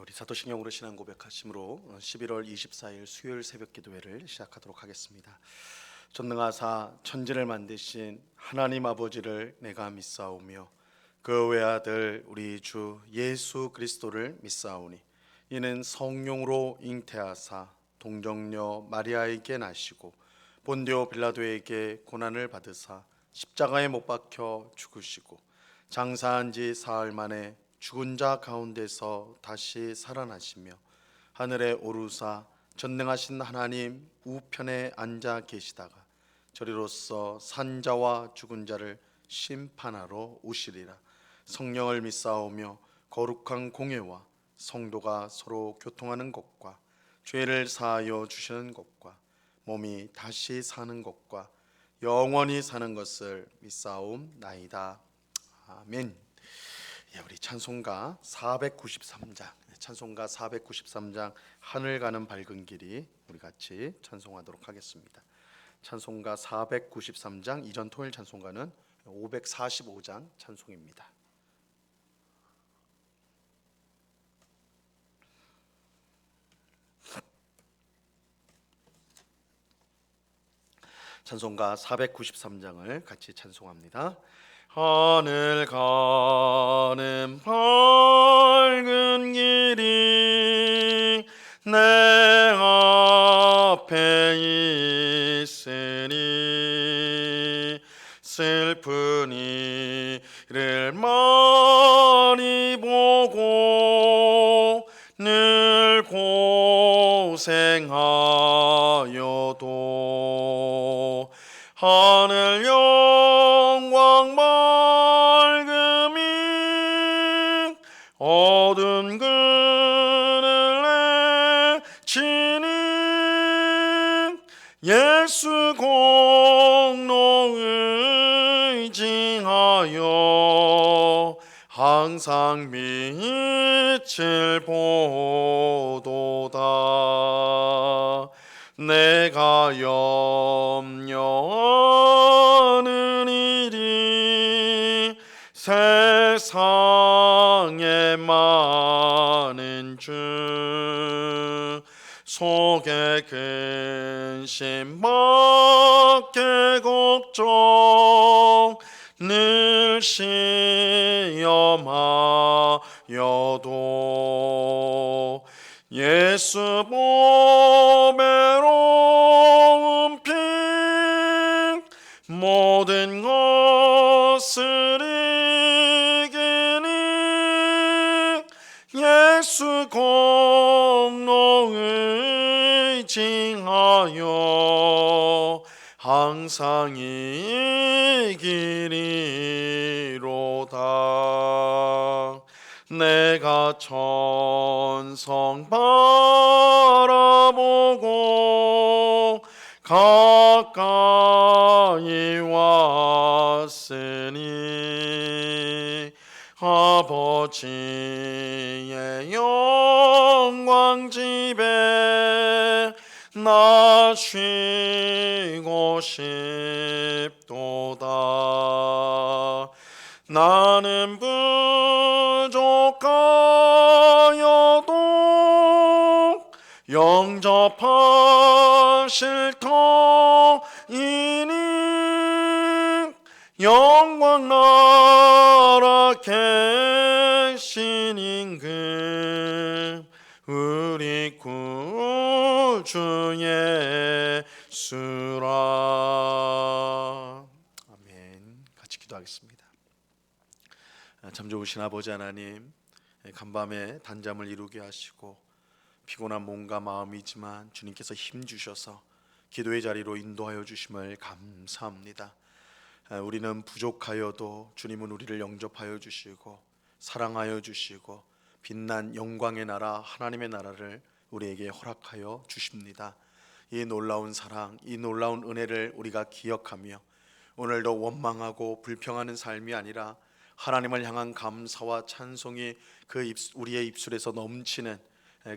우리 사도신경으로 신앙 고백하심으로 11월 24일 수요일 새벽 기도회를 시작하도록 하겠습니다. 전능하사 천지를 만드신 하나님 아버지를 내가 믿사오며 그 외아들 우리 주 예수 그리스도를 믿사오니 이는 성령으로 잉태하사 동정녀 마리아에게 나시고 본디오 빌라도에게 고난을 받으사 십자가에 못 박혀 죽으시고 장사한 지 사흘 만에 죽은 자 가운데서 다시 살아나시며 하늘에 오르사 전능하신 하나님 우편에 앉아 계시다가 저리로서 산 자와 죽은 자를 심판하러 오시리라. 성령을 믿사오며 거룩한 공회와 성도가 서로 교통하는 것과 죄를 사하여 주시는 것과 몸이 다시 사는 것과 영원히 사는 것을 믿사옵나이다. 아멘. 우리 찬송가 493장, 찬송가 493장 하늘 가는 밝은 길이 우리 같이 찬송하도록 하겠습니다. 찬송가 493장 이전 토요일 찬송가는 545장 찬송입니다. 찬송가 493장을 같이 찬송합니다. 하늘 가는 밝은 길이 내 앞에 있으니 슬픈 이를 많이 보고 늘 고생하여도 하늘 영광 밝음이 어두운 그늘 내치니 예수 공로 의지하여 항상 빛을 보도다. 내가 염려하는 일이 세상에 많은 주 속에 근심 밖에 걱정 늘 시험하여도 예수 보배로운 피 모든 것을 이기니 예수 공로 의지하여 항상 이기리로다. 내가 천성 바라보고 가까이 왔으니 아버지의 영광 집에 나 쉬고 싶도다. 나는 부족하여도 영접하실 터이니 영광 나라 계신 임금 우리 구주 예수라. 아멘. 같이 기도하겠습니다. 참 좋으신 아버지 하나님, 간밤에 단잠을 이루게 하시고 피곤한 몸과 마음이지만 주님께서 힘 주셔서 기도의 자리로 인도하여 주심을 감사합니다. 우리는 부족하여도 주님은 우리를 영접하여 주시고 사랑하여 주시고 빛난 영광의 나라 하나님의 나라를 우리에게 허락하여 주십니다. 이 놀라운 사랑, 이 놀라운 은혜를 우리가 기억하며 오늘도 원망하고 불평하는 삶이 아니라 하나님을 향한 감사와 찬송이 우리의 입술에서 넘치는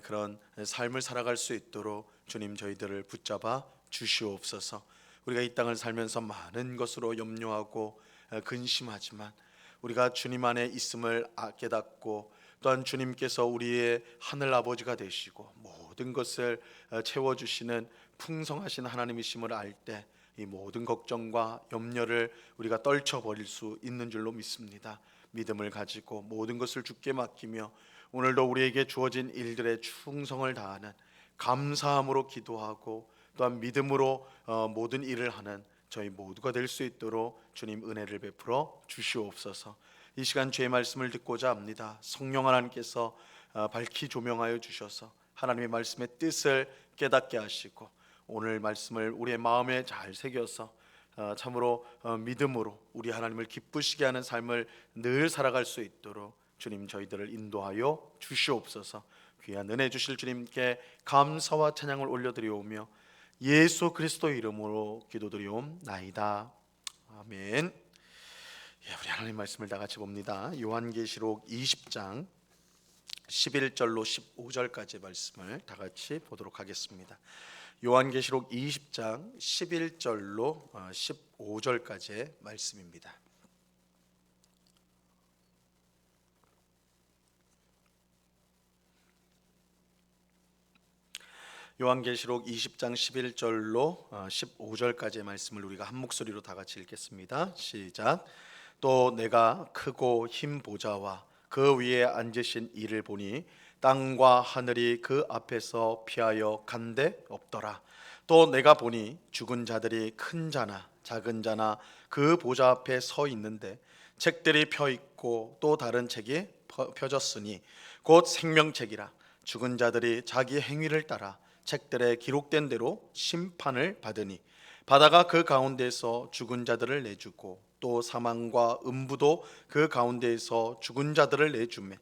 그런 삶을 살아갈 수 있도록 주님 저희들을 붙잡아 주시옵소서. 우리가 이 땅을 살면서 많은 것으로 염려하고 근심하지만 우리가 주님 안에 있음을 깨닫고 또한 주님께서 우리의 하늘 아버지가 되시고 모든 것을 채워주시는 풍성하신 하나님이심을 알 때 이 모든 걱정과 염려를 우리가 떨쳐버릴 수 있는 줄로 믿습니다. 믿음을 가지고 모든 것을 주께 맡기며 오늘도 우리에게 주어진 일들에 충성을 다하는, 감사함으로 기도하고 또한 믿음으로 모든 일을 하는 저희 모두가 될 수 있도록 주님 은혜를 베풀어 주시옵소서. 이 시간 주의 말씀을 듣고자 합니다. 성령 하나님께서 밝히 조명하여 주셔서 하나님의 말씀의 뜻을 깨닫게 하시고 오늘 말씀을 우리의 마음에 잘 새겨서 참으로 믿음으로 우리 하나님을 기쁘시게 하는 삶을 늘 살아갈 수 있도록 주님 저희들을 인도하여 주시옵소서. 귀한 은혜 주실 주님께 감사와 찬양을 올려드리오며 예수 그리스도의 이름으로 기도드리옵나이다. 아멘. 우리 하나님 말씀을 다 같이 봅니다. 요한계시록 20장 11절로 15절까지 말씀을 다 같이 보도록 하겠습니다. 요한계시록 20장 11절로 15절까지의 말씀입니다. 요한계시록 20장 11절로 15절까지의 말씀을 우리가 한 목소리로 다 같이 읽겠습니다. 시작. 또 내가 크고 흰 보좌와 그 위에 앉으신 이를 보니 땅과 하늘이 그 앞에서 피하여 간데 없더라. 또 내가 보니 죽은 자들이 큰 자나 작은 자나 그 보좌 앞에 서 있는데 책들이 펴 있고 또 다른 책이 펴졌으니 곧 생명책이라. 죽은 자들이 자기 행위를 따라 책들에 기록된 대로 심판을 받으니 바다가 그 가운데에서 죽은 자들을 내주고 또 사망과 음부도 그 가운데에서 죽은 자들을 내주매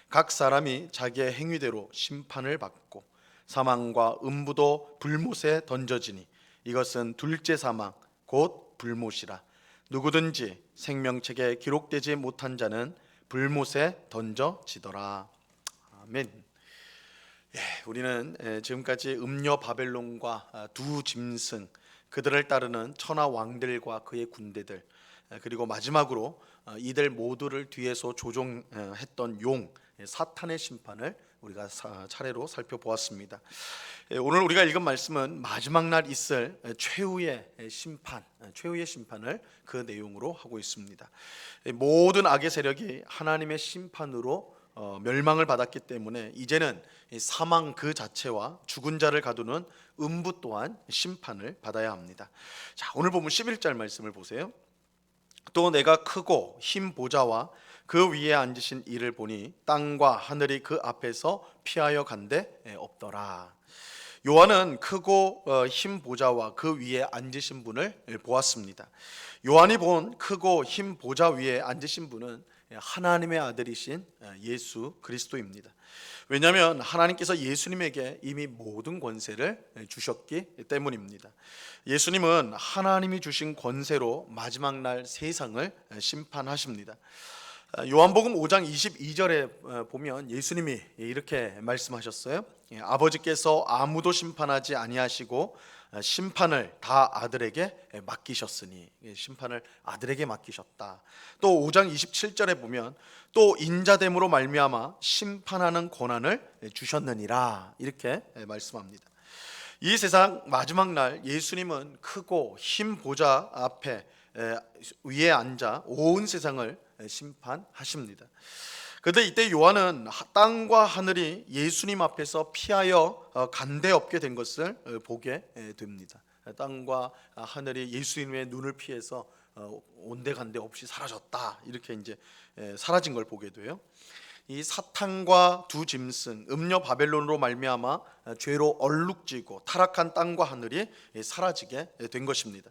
각 사람이 자기의 행위대로 심판을 받고 사망과 음부도 불못에 던져지니 이것은 둘째 사망 곧 불못이라. 누구든지 생명책에 기록되지 못한 자는 불못에 던져지더라. 아멘. 우리는 지금까지 음녀 바벨론과 두 짐승, 그들을 따르는 천하 왕들과 그의 군대들, 그리고 마지막으로 이들 모두를 뒤에서 조종했던 용 사탄의 심판을 우리가 차례로 살펴보았습니다. 오늘 우리가 읽은 말씀은 마지막 날 있을 최후의 심판을 그 내용으로 하고 있습니다. 모든 악의 세력이 하나님의 심판으로 멸망을 받았기 때문에 이제는 사망 그 자체와 죽은 자를 가두는 음부 또한 심판을 받아야 합니다. 자, 오늘 보면 11절 말씀을 보세요. 또 내가 크고 흰 보좌와 그 위에 앉으신 이를 보니 땅과 하늘이 그 앞에서 피하여 간데 없더라. 요한은 크고 흰 보좌와 그 위에 앉으신 분을 보았습니다. 요한이 본 크고 흰 보좌 위에 앉으신 분은 하나님의 아들이신 예수 그리스도입니다. 왜냐하면 하나님께서 예수님에게 이미 모든 권세를 주셨기 때문입니다. 예수님은 하나님이 주신 권세로 마지막 날 세상을 심판하십니다. 요한복음 5장 22절에 보면 예수님이 이렇게 말씀하셨어요. 아버지께서 아무도 심판하지 아니하시고 심판을 다 아들에게 맡기셨으니, 심판을 아들에게 맡기셨다. 또 5장 27절에 보면 또 인자됨으로 말미암아 심판하는 권한을 주셨느니라, 이렇게 말씀합니다. 이 세상 마지막 날 예수님은 크고 흰 보좌 앞에 위에 앉아 온 세상을 심판하십니다. 그런데 이때 요한은 땅과 하늘이 예수님 앞에서 피하여 간데 없게 된 것을 보게 됩니다. 땅과 하늘이 예수님의 눈을 피해서 온데간데 없이 사라졌다, 이렇게 이제 사라진 걸 보게 돼요. 이 사탄과 두 짐승 음녀 바벨론으로 말미암아 죄로 얼룩지고 타락한 땅과 하늘이 사라지게 된 것입니다.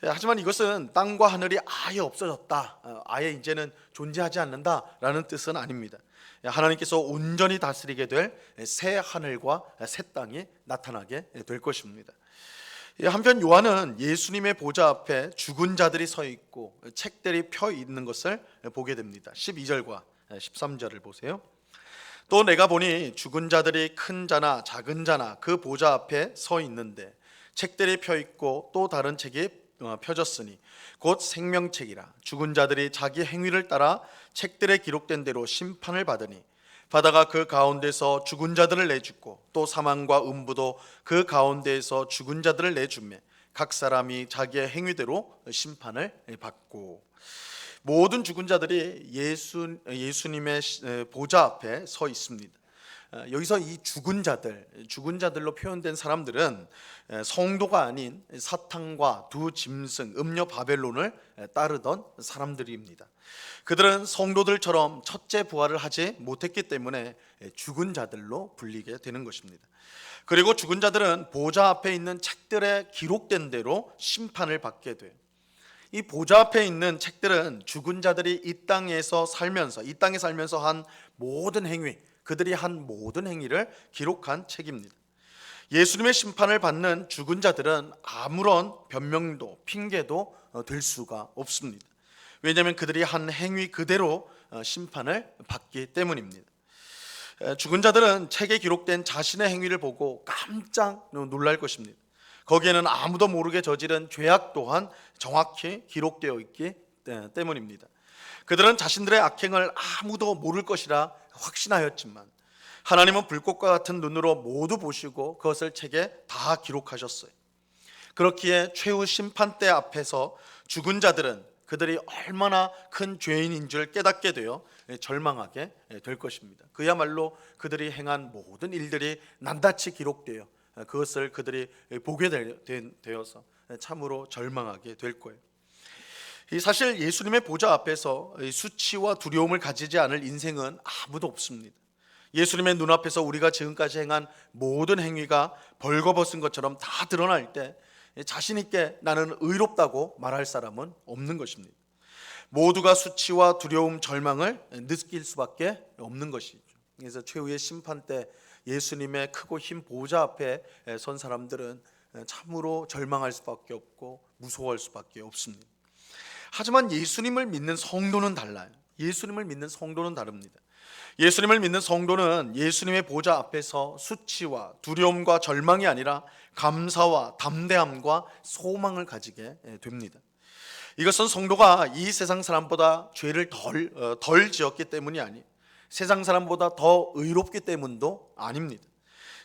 하지만 이것은 땅과 하늘이 아예 없어졌다, 아예 이제는 존재하지 않는다라는 뜻은 아닙니다. 하나님께서 온전히 다스리게 될 새 하늘과 새 땅이 나타나게 될 것입니다. 한편 요한은 예수님의 보좌 앞에 죽은 자들이 서 있고 책들이 펴 있는 것을 보게 됩니다. 12절과 13절을 보세요. 또 내가 보니 죽은 자들이 큰 자나 작은 자나 그 보좌 앞에 서 있는데 책들이 펴 있고 또 다른 책이 펴졌으니 곧 생명책이라. 죽은 자들이 자기 행위를 따라 책들에 기록된 대로 심판을 받으니 바다가 그 가운데서 죽은 자들을 내주고 또 사망과 음부도 그 가운데에서 죽은 자들을 내주매 각 사람이 자기의 행위대로 심판을 받고. 모든 죽은 자들이 예수님의 보좌 앞에 서 있습니다. 여기서 이 죽은 자들로 표현된 사람들은 성도가 아닌 사탄과 두 짐승 음녀 바벨론을 따르던 사람들입니다. 그들은 성도들처럼 첫째 부활을 하지 못했기 때문에 죽은 자들로 불리게 되는 것입니다. 그리고 죽은 자들은 보좌 앞에 있는 책들에 기록된 대로 심판을 받게 돼요. 이 보좌 앞에 있는 책들은 죽은 자들이 이 땅에 살면서 한 모든 행위, 그들이 한 모든 행위를 기록한 책입니다. 예수님의 심판을 받는 죽은 자들은 아무런 변명도 핑계도 될 수가 없습니다. 왜냐하면 그들이 한 행위 그대로 심판을 받기 때문입니다. 죽은 자들은 책에 기록된 자신의 행위를 보고 깜짝 놀랄 것입니다. 거기에는 아무도 모르게 저지른 죄악 또한 정확히 기록되어 있기 때문입니다. 그들은 자신들의 악행을 아무도 모를 것이라 확신하였지만 하나님은 불꽃과 같은 눈으로 모두 보시고 그것을 책에 다 기록하셨어요. 그렇기에 최후 심판대 앞에서 죽은 자들은 그들이 얼마나 큰 죄인인 줄 깨닫게 되어 절망하게 될 것입니다. 그야말로 그들이 행한 모든 일들이 낱낱이 기록되어 그것을 그들이 보게 되어서 참으로 절망하게 될 거예요. 사실 예수님의 보좌 앞에서 수치와 두려움을 가지지 않을 인생은 아무도 없습니다. 예수님의 눈앞에서 우리가 지금까지 행한 모든 행위가 벌거벗은 것처럼 다 드러날 때 자신 있게 나는 의롭다고 말할 사람은 없는 것입니다. 모두가 수치와 두려움, 절망을 느낄 수밖에 없는 것이죠. 그래서 최후의 심판 때 예수님의 크고 흰 보좌 앞에 선 사람들은 참으로 절망할 수밖에 없고 무서워할 수밖에 없습니다. 하지만 예수님을 믿는 성도는 달라요. 예수님을 믿는 성도는 다릅니다. 예수님을 믿는 성도는 예수님의 보좌 앞에서 수치와 두려움과 절망이 아니라 감사와 담대함과 소망을 가지게 됩니다. 이것은 성도가 이 세상 사람보다 죄를 덜 지었기 때문이 아니에요. 세상 사람보다 더 의롭기 때문도 아닙니다.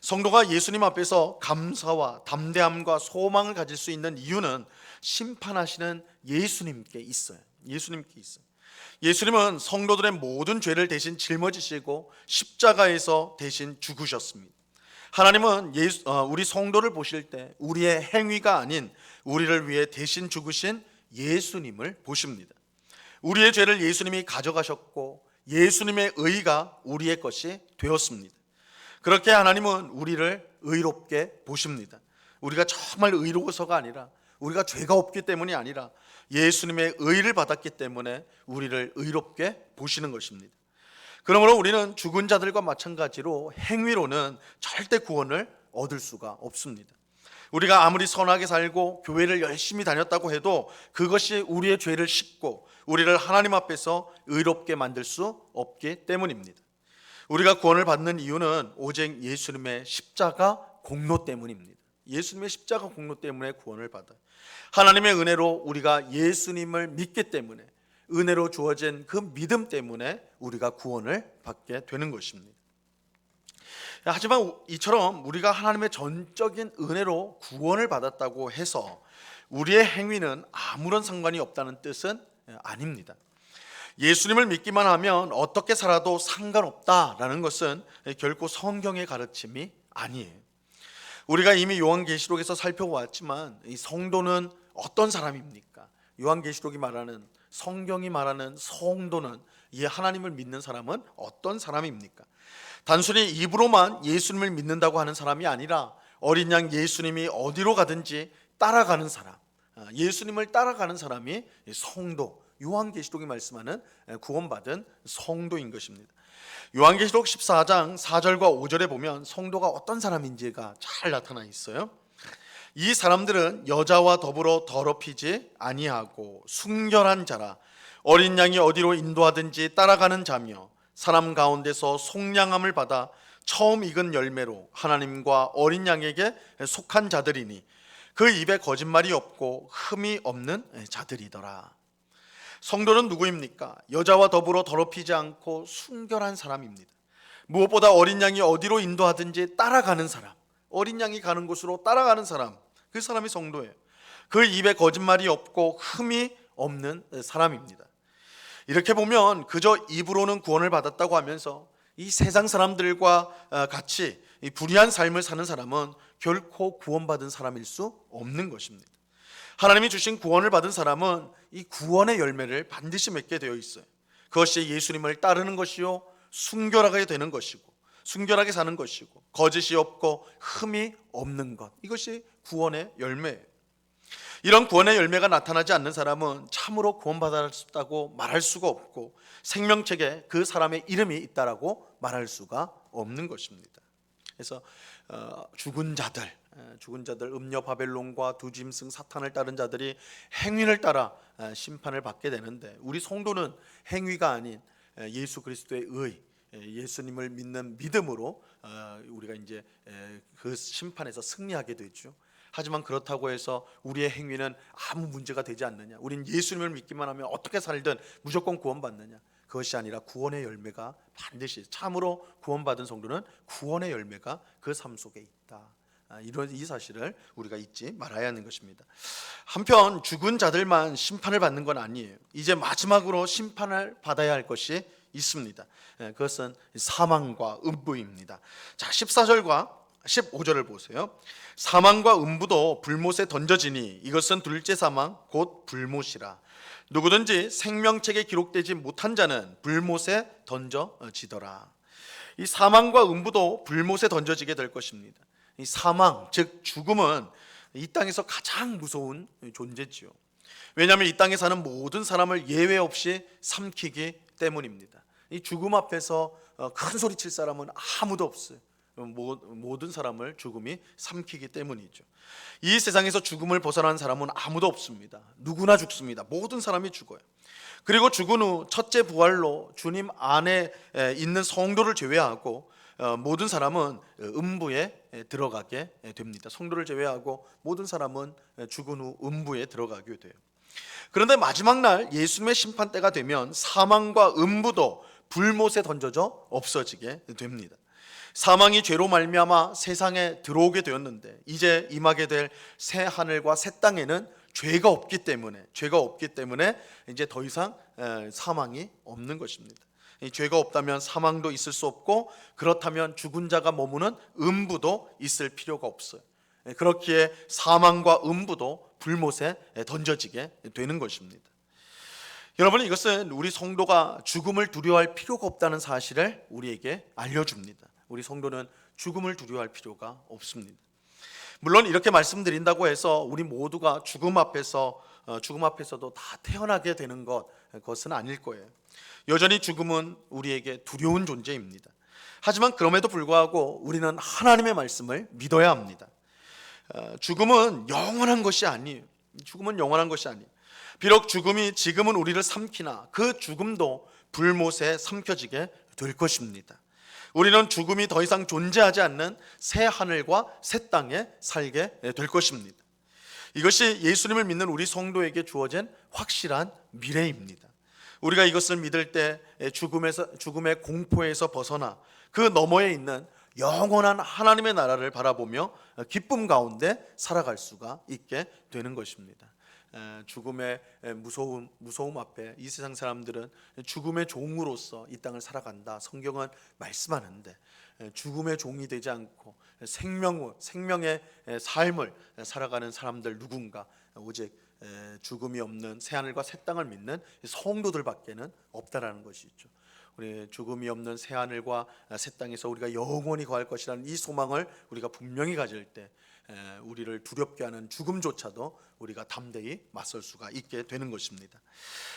성도가 예수님 앞에서 감사와 담대함과 소망을 가질 수 있는 이유는 심판하시는 예수님께 있어요. 예수님은 성도들의 모든 죄를 대신 짊어지시고 십자가에서 대신 죽으셨습니다. 하나님은 우리 성도를 보실 때 우리의 행위가 아닌 우리를 위해 대신 죽으신 예수님을 보십니다. 우리의 죄를 예수님이 가져가셨고 예수님의 의가 우리의 것이 되었습니다. 그렇게 하나님은 우리를 의롭게 보십니다. 우리가 정말 의로워서가 아니라 우리가 죄가 없기 때문이 아니라 예수님의 의를 받았기 때문에 우리를 의롭게 보시는 것입니다. 그러므로 우리는 죽은 자들과 마찬가지로 행위로는 절대 구원을 얻을 수가 없습니다. 우리가 아무리 선하게 살고 교회를 열심히 다녔다고 해도 그것이 우리의 죄를 씻고 우리를 하나님 앞에서 의롭게 만들 수 없기 때문입니다. 우리가 구원을 받는 이유는 오직 예수님의 십자가 공로 때문입니다. 예수님의 십자가 공로 때문에 구원을 받아요. 하나님의 은혜로 우리가 예수님을 믿기 때문에 은혜로 주어진 그 믿음 때문에 우리가 구원을 받게 되는 것입니다. 하지만 이처럼 우리가 하나님의 전적인 은혜로 구원을 받았다고 해서 우리의 행위는 아무런 상관이 없다는 뜻은 아닙니다. 예수님을 믿기만 하면 어떻게 살아도 상관없다라는 것은 결코 성경의 가르침이 아니에요. 우리가 이미 요한계시록에서 살펴보았지만 이 성도는 어떤 사람입니까? 요한계시록이 말하는 성경이 말하는 성도는 이 하나님을 믿는 사람은 어떤 사람입니까? 단순히 입으로만 예수님을 믿는다고 하는 사람이 아니라 어린 양 예수님이 어디로 가든지 따라가는 사람, 예수님을 따라가는 사람이 성도, 요한계시록이 말씀하는 구원받은 성도인 것입니다. 요한계시록 14장 4절과 5절에 보면 성도가 어떤 사람인지가 잘 나타나 있어요. 이 사람들은 여자와 더불어 더럽히지 아니하고 순결한 자라, 어린 양이 어디로 인도하든지 따라가는 자며 사람 가운데서 속량함을 받아 처음 익은 열매로 하나님과 어린 양에게 속한 자들이니 그 입에 거짓말이 없고 흠이 없는 자들이더라. 성도는 누구입니까? 여자와 더불어 더럽히지 않고 순결한 사람입니다. 무엇보다 어린 양이 어디로 인도하든지 따라가는 사람, 어린 양이 가는 곳으로 따라가는 사람, 그 사람이 성도예요. 그 입에 거짓말이 없고 흠이 없는 사람입니다. 이렇게 보면 그저 입으로는 구원을 받았다고 하면서 이 세상 사람들과 같이 이 불의한 삶을 사는 사람은 결코 구원받은 사람일 수 없는 것입니다. 하나님이 주신 구원을 받은 사람은 이 구원의 열매를 반드시 맺게 되어 있어요. 그것이 예수님을 따르는 것이요, 순결하게 되는 것이고, 순결하게 사는 것이고, 거짓이 없고 흠이 없는 것, 이것이 구원의 열매예요. 이런 구원의 열매가 나타나지 않는 사람은 참으로 구원받았다고 말할 수가 없고, 생명책에 그 사람의 이름이 있다라고 말할 수가 없는 것입니다. 그래서 죽은 자들, 음녀 바벨론과 두 짐승 사탄을 따른 자들이 행위를 따라 심판을 받게 되는데, 우리 성도는 행위가 아닌 예수 그리스도의 의, 예수님을 믿는 믿음으로 우리가 이제 그 심판에서 승리하게 되죠. 하지만 그렇다고 해서 우리의 행위는 아무 문제가 되지 않느냐, 우린 예수님을 믿기만 하면 어떻게 살든 무조건 구원받느냐, 그것이 아니라 구원의 열매가 반드시, 참으로 구원받은 성도는 구원의 열매가 그 삶 속에 있다. 이런 이 사실을 우리가 잊지 말아야 하는 것입니다. 한편 죽은 자들만 심판을 받는 건 아니에요. 이제 마지막으로 심판을 받아야 할 것이 있습니다. 그것은 사망과 음부입니다. 자, 14절과 15절을 보세요. 사망과 음부도 불못에 던져지니 이것은 둘째 사망 곧 불못이라. 누구든지 생명책에 기록되지 못한 자는 불못에 던져지더라. 이 사망과 음부도 불못에 던져지게 될 것입니다. 이 사망, 즉 죽음은 이 땅에서 가장 무서운 존재지요. 왜냐하면 이 땅에 사는 모든 사람을 예외 없이 삼키기 때문입니다. 이 죽음 앞에서 큰 소리 칠 사람은 아무도 없어요. 모든 사람을 죽음이 삼키기 때문이죠. 이 세상에서 죽음을 벗어난 사람은 아무도 없습니다. 누구나 죽습니다. 모든 사람이 죽어요. 그리고 죽은 후 첫째 부활로 주님 안에 있는 성도를 제외하고 모든 사람은 음부에 들어가게 됩니다. 성도를 제외하고 모든 사람은 죽은 후 음부에 들어가게 돼요. 그런데 마지막 날 예수님의 심판 때가 되면 사망과 음부도 불못에 던져져 없어지게 됩니다. 사망이 죄로 말미암아 세상에 들어오게 되었는데 이제 임하게 될 새 하늘과 새 땅에는 죄가 없기 때문에 이제 더 이상 사망이 없는 것입니다. 이 죄가 없다면 사망도 있을 수 없고, 그렇다면 죽은 자가 머무는 음부도 있을 필요가 없어요. 그렇기에 사망과 음부도 불못에 던져지게 되는 것입니다. 여러분, 이것은 우리 성도가 죽음을 두려워할 필요가 없다는 사실을 우리에게 알려줍니다. 우리 성도는 죽음을 두려워할 필요가 없습니다. 물론 이렇게 말씀드린다고 해서 우리 모두가 죽음 앞에서도 다 태어나게 되는 그것은 아닐 거예요. 여전히 죽음은 우리에게 두려운 존재입니다. 하지만 그럼에도 불구하고 우리는 하나님의 말씀을 믿어야 합니다. 죽음은 영원한 것이 아니에요. 비록 죽음이 지금은 우리를 삼키나 그 죽음도 불못에 삼켜지게 될 것입니다. 우리는 죽음이 더 이상 존재하지 않는 새 하늘과 새 땅에 살게 될 것입니다. 이것이 예수님을 믿는 우리 성도에게 주어진 확실한 미래입니다. 우리가 이것을 믿을 때 죽음의 공포에서 벗어나 그 너머에 있는 영원한 하나님의 나라를 바라보며 기쁨 가운데 살아갈 수가 있게 되는 것입니다. 죽음의 무서움 앞에 이 세상 사람들은 죽음의 종으로서 이 땅을 살아간다, 성경은 말씀하는데, 죽음의 종이 되지 않고 생명의 삶을 살아가는 사람들 누군가, 오직 죽음이 없는 새하늘과 새 땅을 믿는 성도들밖에는 없다라는 것이 있죠. 우리 죽음이 없는 새하늘과 새 땅에서 우리가 영원히 거할 것이라는 이 소망을 우리가 분명히 가질 때 우리를 두렵게 하는 죽음조차도 우리가 담대히 맞설 수가 있게 되는 것입니다.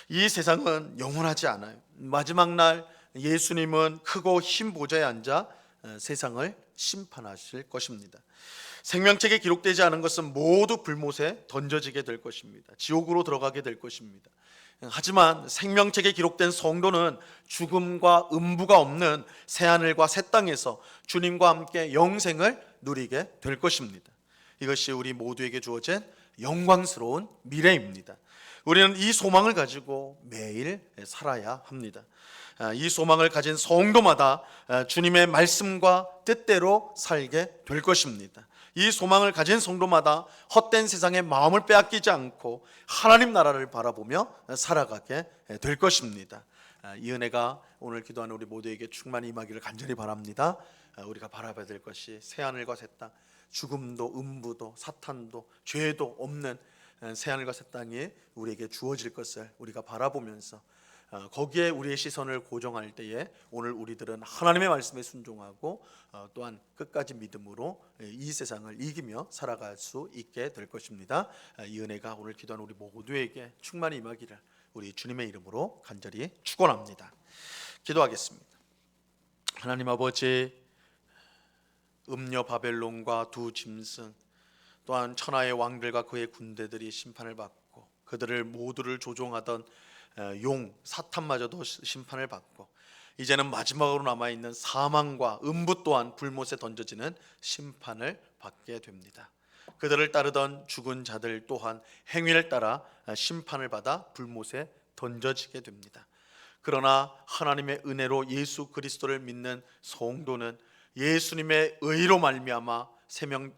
이 세상은 영원하지 않아요. 마지막 날 예수님은 크고 흰 보좌에 앉아 세상을 심판하실 것입니다. 생명책에 기록되지 않은 것은 모두 불못에 던져지게 될 것입니다. 지옥으로 들어가게 될 것입니다. 하지만 생명책에 기록된 성도는 죽음과 음부가 없는 새하늘과 새 땅에서 주님과 함께 영생을 누리게 될 것입니다. 이것이 우리 모두에게 주어진 영광스러운 미래입니다. 우리는 이 소망을 가지고 매일 살아야 합니다. 이 소망을 가진 성도마다 주님의 말씀과 뜻대로 살게 될 것입니다. 이 소망을 가진 성도마다 헛된 세상의 마음을 빼앗기지 않고 하나님 나라를 바라보며 살아가게 될 것입니다. 이 은혜가 오늘 기도하는 우리 모두에게 충만히 임하기를 간절히 바랍니다. 우리가 바라봐야 될 것이 새하늘과 새 땅, 죽음도 음부도 사탄도 죄도 없는 새하늘과 새 땅이 우리에게 주어질 것을 우리가 바라보면서 거기에 우리의 시선을 고정할 때에 오늘 우리들은 하나님의 말씀에 순종하고 또한 끝까지 믿음으로 이 세상을 이기며 살아갈 수 있게 될 것입니다. 이 은혜가 오늘 기도하는 우리 모두에게 충만히 임하기를 우리 주님의 이름으로 간절히 축원합니다. 기도하겠습니다. 하나님 아버지, 음녀 바벨론과 두 짐승 또한 천하의 왕들과 그의 군대들이 심판을 받고 그들을 모두를 조종하던 용 사탄마저도 심판을 받고 이제는 마지막으로 남아있는 사망과 음부 또한 불못에 던져지는 심판을 받게 됩니다. 그들을 따르던 죽은 자들 또한 행위를 따라 심판을 받아 불못에 던져지게 됩니다. 그러나 하나님의 은혜로 예수 그리스도를 믿는 성도는 예수님의 의로 말미암아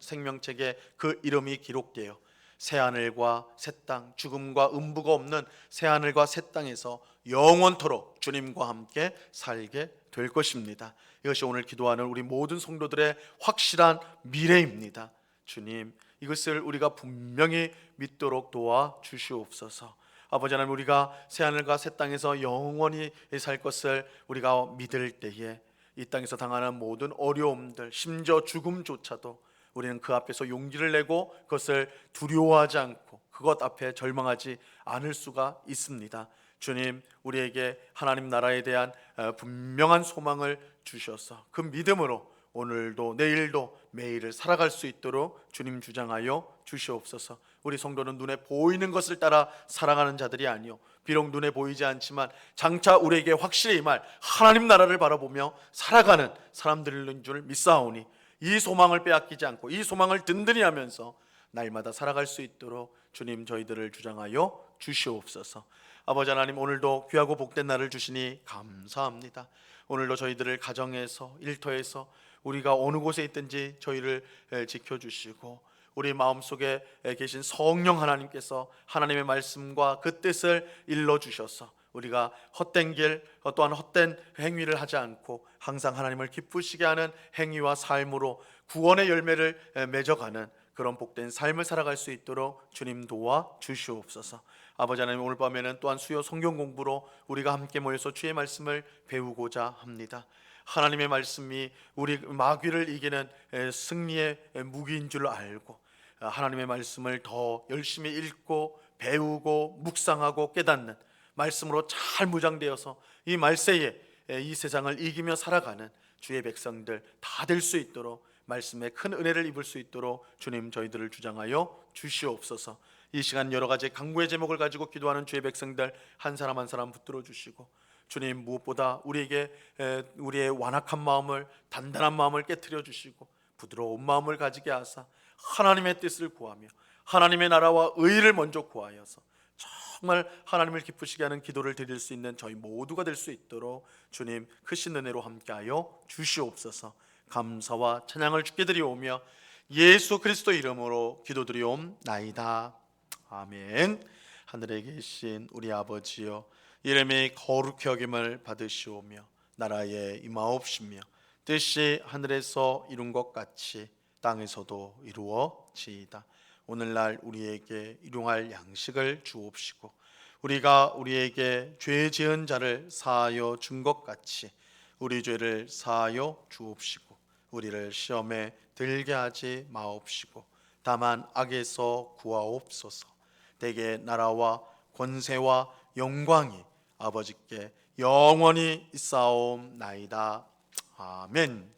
생명책에 그 이름이 기록되어 새하늘과 새 땅, 죽음과 음부가 없는 새하늘과 새 땅에서 영원토록 주님과 함께 살게 될 것입니다. 이것이 오늘 기도하는 우리 모든 성도들의 확실한 미래입니다. 주님, 이것을 우리가 분명히 믿도록 도와주시옵소서. 아버지 하나님, 우리가 새하늘과 새 땅에서 영원히 살 것을 우리가 믿을 때에 이 땅에서 당하는 모든 어려움들, 심지어 죽음조차도 우리는 그 앞에서 용기를 내고 그것을 두려워하지 않고 그것 앞에 절망하지 않을 수가 있습니다. 주님, 우리에게 하나님 나라에 대한 분명한 소망을 주셔서 그 믿음으로 오늘도 내일도 매일을 살아갈 수 있도록 주님 주장하여 주시옵소서. 우리 성도는 눈에 보이는 것을 따라 살아가는 자들이 아니요, 비록 눈에 보이지 않지만 장차 우리에게 확실히 임할 하나님 나라를 바라보며 살아가는 사람들인 줄 믿사오니 이 소망을 빼앗기지 않고 이 소망을 든든히 하면서 날마다 살아갈 수 있도록 주님 저희들을 주장하여 주시옵소서. 아버지 하나님, 오늘도 귀하고 복된 날을 주시니 감사합니다. 오늘도 저희들을 가정에서 일터에서 우리가 어느 곳에 있든지 저희를 지켜주시고 우리 마음속에 계신 성령 하나님께서 하나님의 말씀과 그 뜻을 일러주셔서 우리가 헛된 길 또한 헛된 행위를 하지 않고 항상 하나님을 기쁘시게 하는 행위와 삶으로 구원의 열매를 맺어가는 그런 복된 삶을 살아갈 수 있도록 주님 도와 주시옵소서. 아버지 하나님, 오늘 밤에는 또한 수요 성경 공부로 우리가 함께 모여서 주의 말씀을 배우고자 합니다. 하나님의 말씀이 우리 마귀를 이기는 승리의 무기인 줄 알고 하나님의 말씀을 더 열심히 읽고 배우고 묵상하고 깨닫는 말씀으로 잘 무장되어서 이 말세에 이 세상을 이기며 살아가는 주의 백성들 다 될 수 있도록 말씀에 큰 은혜를 입을 수 있도록 주님 저희들을 주장하여 주시옵소서. 이 시간 여러 가지 간구의 제목을 가지고 기도하는 주의 백성들 한 사람 한 사람 붙들어 주시고 주님, 무엇보다 우리에게 우리의 완악한 마음을, 단단한 마음을 깨트려 주시고 부드러운 마음을 가지게 하사 하나님의 뜻을 구하며 하나님의 나라와 의를 먼저 구하여서 정말 하나님을 기쁘시게 하는 기도를 드릴 수 있는 저희 모두가 될 수 있도록 주님 크신 은혜로 함께하여 주시옵소서. 감사와 찬양을 주께 드리오며 예수 그리스도 이름으로 기도드리옵나이다. 아멘. 하늘에 계신 우리 아버지여, 이름이 거룩히 여김을 받으시오며 나라에 임하옵시며 뜻이 하늘에서 이룬 것 같이 땅에서도 이루어지이다. 오늘날 우리에게 일용할 양식을 주옵시고 우리가 우리에게 죄 지은 자를 사하여 준 것 같이 우리 죄를 사하여 주옵시고 우리를 시험에 들게 하지 마옵시고 다만 악에서 구하옵소서. 대개 나라와 권세와 영광이 아버지께 영원히 있사옵나이다. 아멘.